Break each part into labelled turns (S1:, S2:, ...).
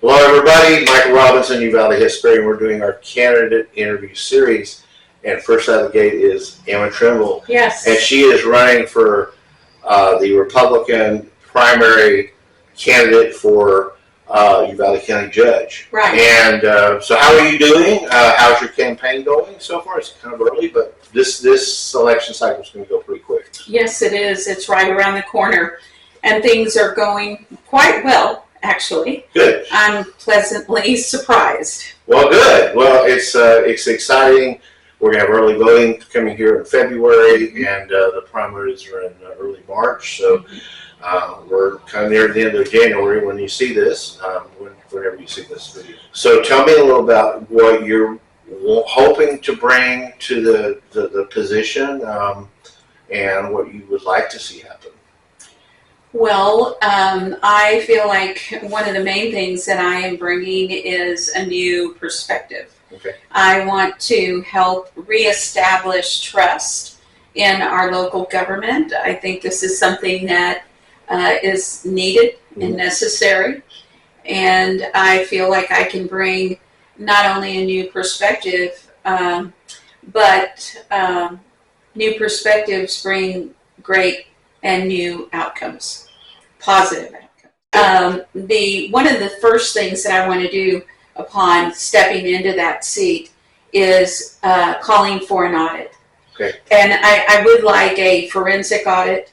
S1: Hello everybody, Michael Robinson, Uvalde Hesperian. We're doing our candidate interview series, and first out of the gate is Emma Trimble.
S2: Yes.
S1: And she is running for the Republican primary candidate for Uvalde County Judge.
S2: Right.
S1: And so how are you doing? How's your campaign going so far? It's kind of early, but this election cycle is going to go pretty quick.
S2: Yes, it is. It's right around the corner, and things are going quite well. Actually,
S1: good.
S2: I'm pleasantly surprised.
S1: Well, good. Well, it's exciting. We're gonna have early voting coming here in February, and the primaries are in early March. So we're kind of near the end of January when you see this, whenever you see this video. So tell me a little about what you're hoping to bring to the position, and what you would like to see happen.
S2: Well, I feel like one of the main things that I am bringing is a new perspective.
S1: Okay.
S2: I want to help reestablish trust in our local government. I think this is something that is needed and necessary. And I feel like I can bring not only a new perspective, but new perspectives bring great and new outcomes, positive outcomes. One of the first things that I want to do upon stepping into that seat is calling for an audit.
S1: Okay.
S2: And I would like a forensic audit,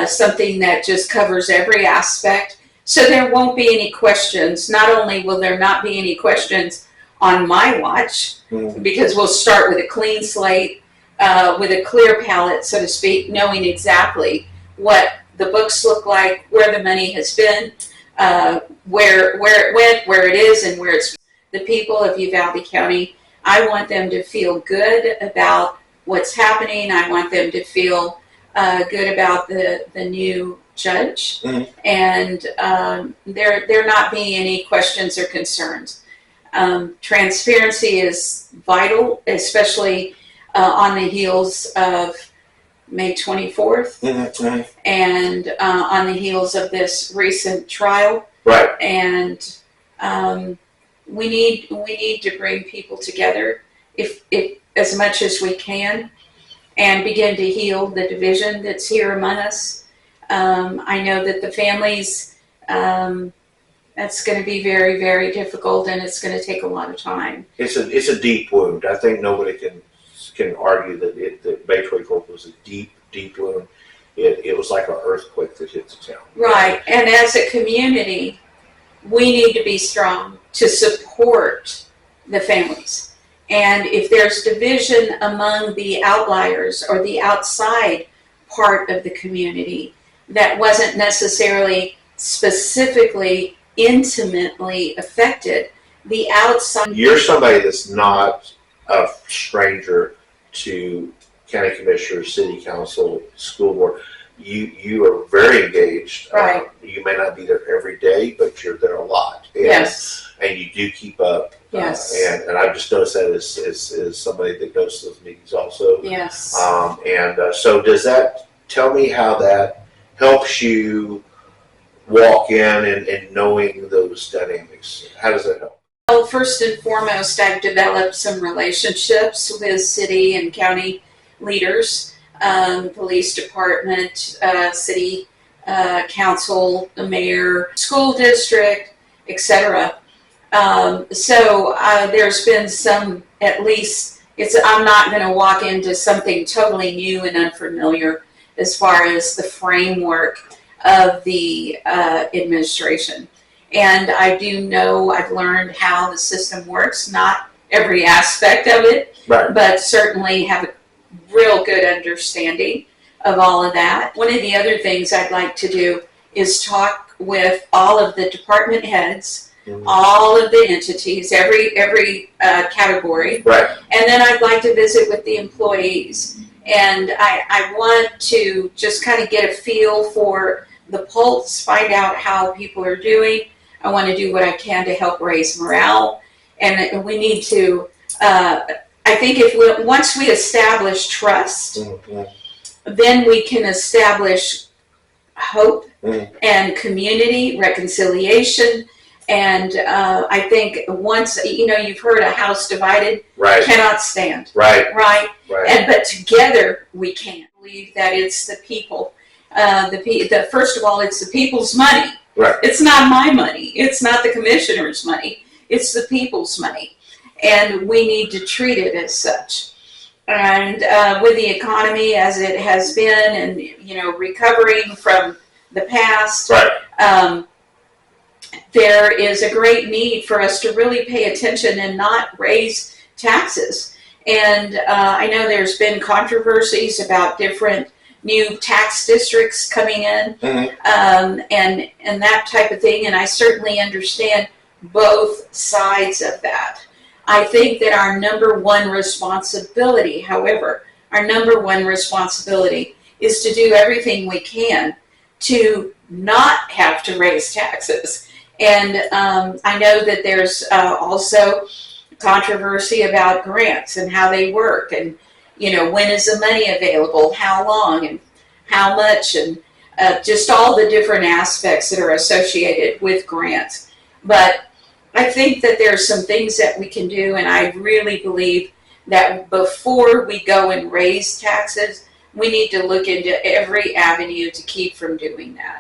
S2: something that just covers every aspect, so there won't be any questions. Not only will there not be any questions on my watch, because we'll start with a clean slate, with a clear palette, so to speak, knowing exactly what the books look like, where the money has been, where it went, where it is, and where it's. The people of Uvalde County, I want them to feel good about what's happening. I want them to feel good about the new judge, and there not being any questions or concerns. Transparency is vital, especially on the heels of May 24th, and on the heels of this recent trial.
S1: Right.
S2: And we need to bring people together, if as much as we can, and begin to heal the division that's here among us. I know that the families, that's going to be very, very difficult, and it's going to take a lot of time.
S1: It's a deep wound. I think nobody can argue that May 24th was a deep wound. It was like an earthquake that hit the town.
S2: Right, and as a community, we need to be strong to support the families. And if there's division among the outliers or the outside part of the community that wasn't necessarily specifically, intimately affected, the outside.
S1: You're somebody that's not a stranger to county commissioners, city council, school board. You are very engaged.
S2: Right.
S1: You may not be there every day, but you're there a lot. And,
S2: Yes.
S1: And you do keep up.
S2: Yes.
S1: And I've just noticed that as somebody that goes to those meetings also.
S2: Yes.
S1: So does that tell me how that helps you walk in and knowing those dynamics? How does that help?
S2: Well, first and foremost, I've developed some relationships with city and county leaders, police department, city council, the mayor, school district, etc. So there's been some, at least, I'm not going to walk into something totally new and unfamiliar as far as the framework of the administration. And I do know, I've learned how the system works, not every aspect of it,
S1: Right.
S2: but certainly have a real good understanding of all of that. One of the other things I'd like to do is talk with all of the department heads, all of the entities, every category.
S1: Right.
S2: And then I'd like to visit with the employees. And I want to just kind of get a feel for the pulse, find out how people are doing. I want to do what I can to help raise morale. And we need to, I think once we establish trust, then we can establish hope and community, reconciliation, And I think once, you've heard a house divided
S1: Right.
S2: cannot stand,
S1: Right.
S2: right?
S1: Right.
S2: But together we can. I believe that it's the people. First of all, it's the people's money.
S1: Right.
S2: It's not my money. It's not the commissioner's money. It's the people's money. And we need to treat it as such. And with the economy as it has been and, recovering from the past,
S1: Right.
S2: There is a great need for us to really pay attention and not raise taxes. And I know there's been controversies about different new tax districts coming in,
S1: Mm-hmm.
S2: and that type of thing. And I certainly understand both sides of that. I think that our number one responsibility, however, is to do everything we can to not have to raise taxes. And I know that there's also controversy about grants and how they work, and when is the money available, how long, and how much, and just all the different aspects that are associated with grants. But I think that there's some things that we can do, and I really believe that before we go and raise taxes, we need to look into every avenue to keep from doing that.